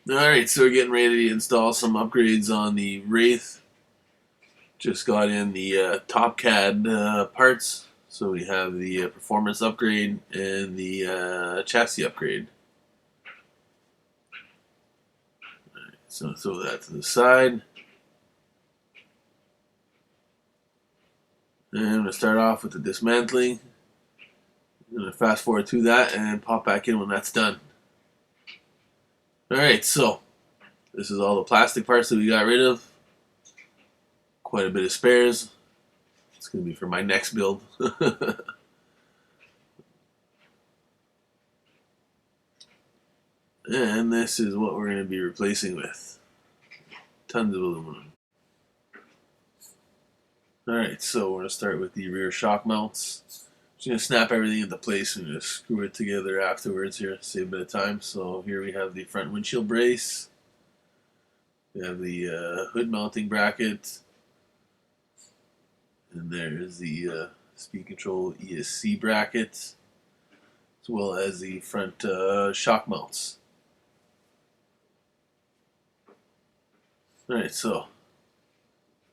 Alright, so we're getting ready to install some upgrades on the Wraith. Just got in the top CAD parts. So we have the performance upgrade and the chassis upgrade. Alright, so throw that to the side. And I'm going to start off with the dismantling. I'm going to fast forward to that and pop back in when that's done. Alright, so this is all the plastic parts that we got rid of. Quite a bit of spares. It's going to be for my next build. And this is what we're going to be replacing with. Tons of aluminum. Alright, so we're going to start with the rear shock mounts. Just going to snap everything into place and just screw it together afterwards here, save a bit of time. So here we have the front windshield brace. We have the hood mounting bracket. And there's the speed control ESC bracket, as well as the front shock mounts. Alright, so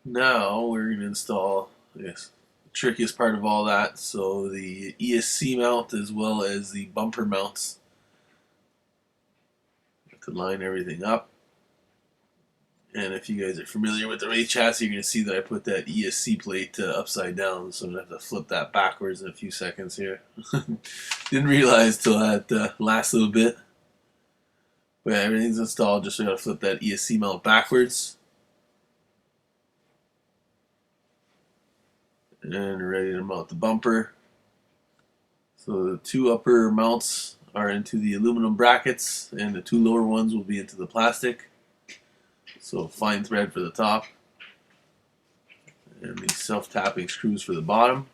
now we're going to install, I guess, the trickiest part of all that. So the ESC mount as well as the bumper mounts. To line everything up. And if you guys are familiar with the Wraith chassis, you're going to see that I put that ESC plate upside down, so I'm going to have to flip that backwards in a few seconds here. Didn't realize till that last little bit. But yeah, everything's installed, just so I got to flip that ESC mount backwards. And ready to mount the bumper. So the two upper mounts are into the aluminum brackets, and the two lower ones will be into the plastic. So fine thread for the top, and the self-tapping screws for the bottom.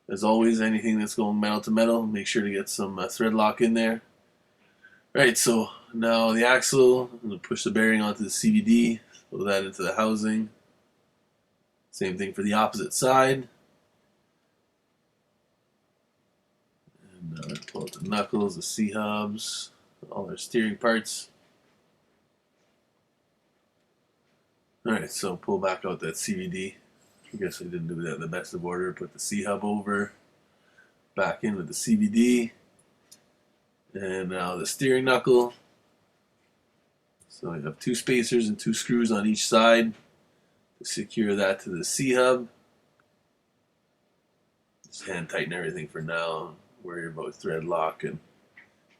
As always, anything that's going metal to metal, make sure to get some thread lock in there. Right, so now the axle, I'm going to push the bearing onto the CVD, throw that into the housing. Same thing for the opposite side. And pull out the knuckles, the C-hubs, all our steering parts. Alright, so pull back out that CVD. I guess I didn't do that in the best of order. Put the C-hub over, back in with the CVD, and now the steering knuckle. So I have two spacers and two screws on each side to secure that to the C-hub. Just hand tighten everything for now. Worry about thread lock and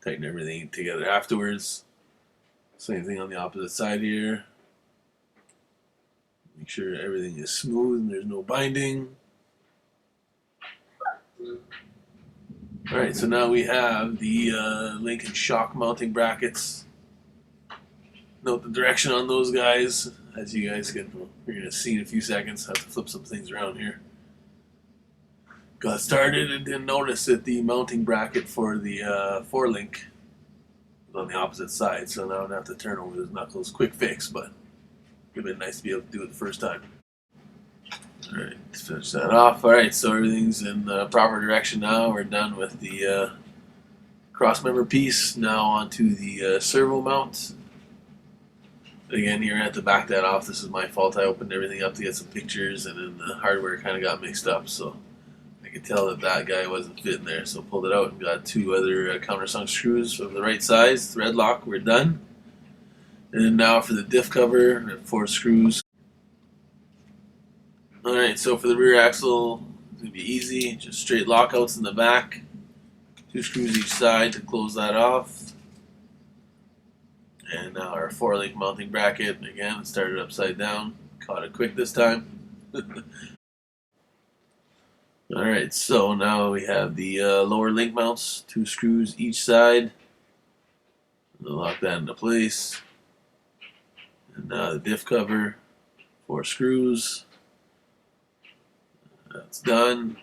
tighten everything together afterwards. Same thing on the opposite side here. Make sure everything is smooth and there's no binding. Alright, so now we have the Lincoln shock mounting brackets. Note the direction on those guys, as you guys can, you're going to see in a few seconds. I have to flip some things around here. Got started and didn't notice that the mounting bracket for the forelink was on the opposite side, so now I'm going to have to turn over those knuckles. Quick fix, but it would have been nice to be able to do it the first time. Alright, let's finish that off. Alright, so everything's in the proper direction now. We're done with the cross member piece. Now onto the servo mount. Again, here I have to back that off. This is my fault. I opened everything up to get some pictures, and then the hardware kind of got mixed up. So I could tell that that guy wasn't fitting there. So pulled it out and got two other countersunk screws of the right size. Thread lock, we're done. And then now for the diff cover, 4 screws. Alright, so for the rear axle, it's going to be easy. Just straight lockouts in the back. 2 screws each side to close that off. And now our forelink mounting bracket. Again, started upside down. Caught it quick this time. Alright, so now we have the lower link mounts. 2 screws each side. Lock that into place. And now the diff cover. 4 screws. That's done.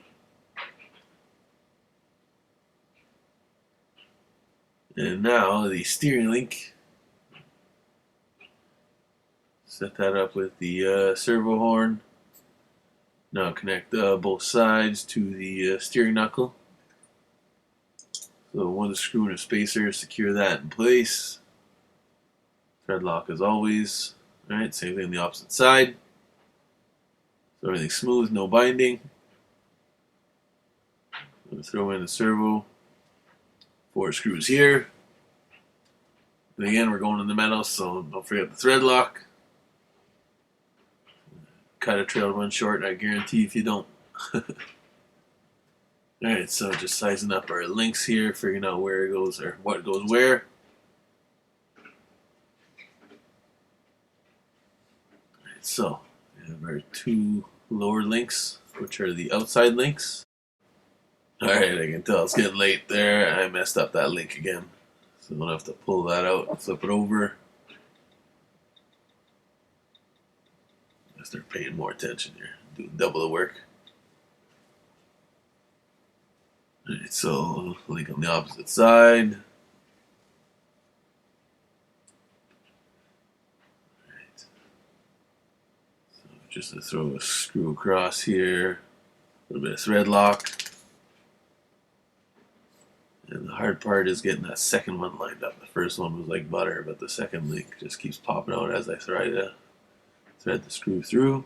And now the steering link. Set that up with the servo horn. Now connect both sides to the steering knuckle. So one screw and a spacer, secure that in place. Thread lock as always. Alright, same thing on the opposite side. So everything's smooth, no binding. I'm going to throw in the servo. 4 screws here. And again, we're going in the metal, so don't forget the thread lock. Cut a trail run short, I guarantee if you don't. Alright, so just sizing up our links here, figuring out where it goes or what goes where. Alright, so we have our 2 lower links, which are the outside links. Alright, I can tell it's getting late there. I messed up that link again. So I'm going to have to pull that out and flip it over. I start paying more attention here. Doing double the work. Alright, so link on the opposite side. Alright. So just to throw a screw across here. A little bit of thread lock. And the hard part is getting that second one lined up. The first one was like butter, but the second link just keeps popping out as I try to thread the screw through.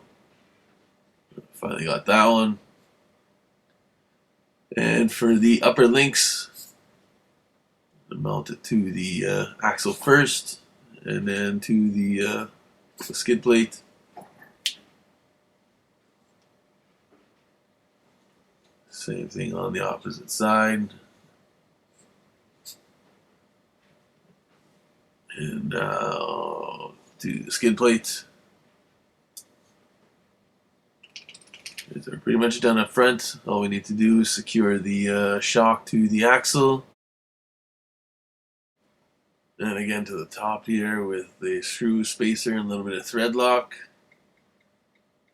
Finally got that one. And for the upper links, I mount it to the axle first, and then to the skid plate. Same thing on the opposite side. And now to the skid plate. We're pretty much done up front. All we need to do is secure the shock to the axle. And again to the top here with the screw spacer and a little bit of thread lock.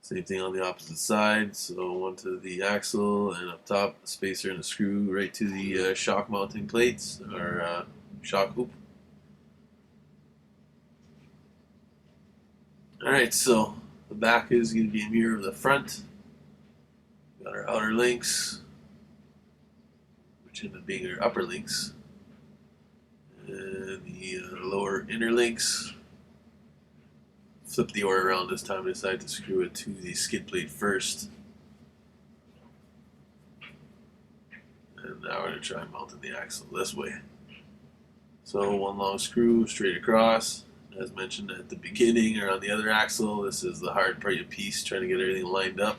Same thing on the opposite side. So one to the axle and up top the spacer and the screw right to the shock mounting plates or shock hoop. Alright, so the back is going to be a mirror of the front. Got our outer links, which end up being our upper links, and the lower inner links. Flip the oar around this time and decide to screw it to the skid plate first. And now we're going to try mounting the axle this way. So one long screw straight across. As mentioned at the beginning or on the other axle, this is the hard part of the piece, trying to get everything lined up.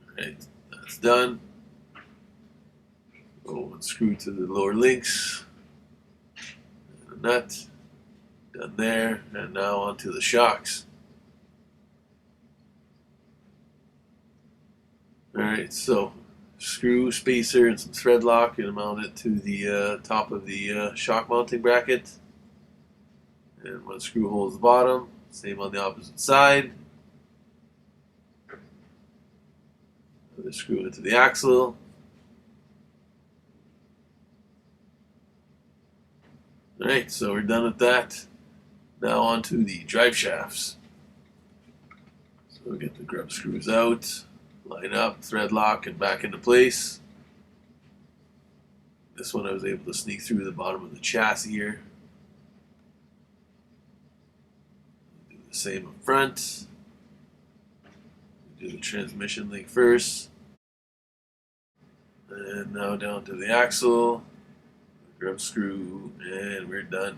Alright, that's done. Go one screw to the lower links. And a nut. Done there. And now onto the shocks. Alright, so screw, spacer, and some thread lock and mount it to the top of the shock mounting bracket. And one screw holds the bottom. Same on the opposite side. Another screw into the axle. Alright, so we're done with that. Now onto the drive shafts. So we'll get the grub screws out. Line up, thread lock, and back into place. This one I was able to sneak through the bottom of the chassis here. Do the same up front. Do the transmission link first. And now down to the axle. Grub screw, and we're done.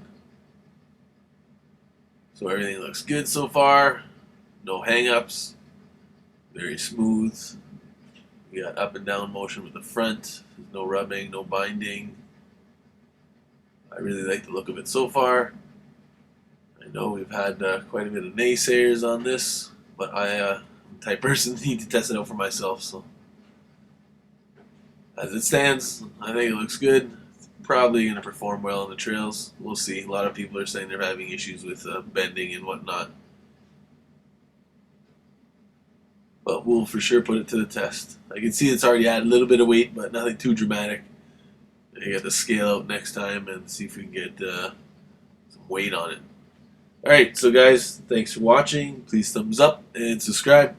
So everything looks good so far. No hang-ups. Very smooth. We got up and down motion with the front. No rubbing, no binding. I really like the look of it so far. I know we've had quite a bit of naysayers on this, but I'm the type of person need to test it out for myself. So as it stands, I think it looks good. It's probably going to perform well on the trails. We'll see. A lot of people are saying they're having issues with bending and whatnot. But we'll for sure put it to the test. I can see it's already added a little bit of weight, but nothing too dramatic. I got to scale out next time and see if we can get some weight on it. Alright, so guys, thanks for watching. Please thumbs up and subscribe.